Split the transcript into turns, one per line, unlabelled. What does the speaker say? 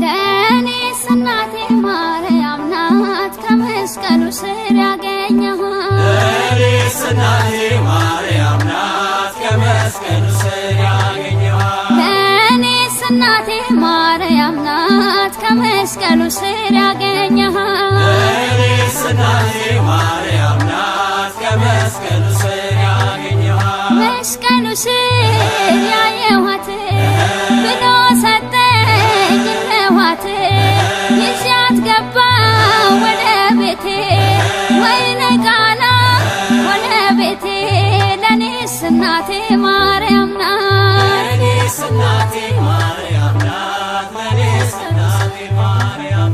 ለኔስ እናቴ ማርያም ናት ከመስቀሉ ስር ያገኘኋት
ለኔስ እናቴ ማርያም ናት ከመስቀሉ ስር ያገኘኋት
ለኔስ እናቴ ማርያም ናት ከመስቀሉ ስር ያገኘኋት
ለኔስ እናቴ ማርያም ናት ከመስቀሉ ስር ያገኘኋት
መስቀሉ ስር ያየኋት ብሎ ሰጠኝ ለዋት ይዣት ገባሁ ወደ ቤቴ ወይነ ቃና ወደ ቤቴ ለኔስ እናቴ ማርያም ናት
ለኔስ እናቴ ማርያም ናት ለኔስ እናቴ ማርያም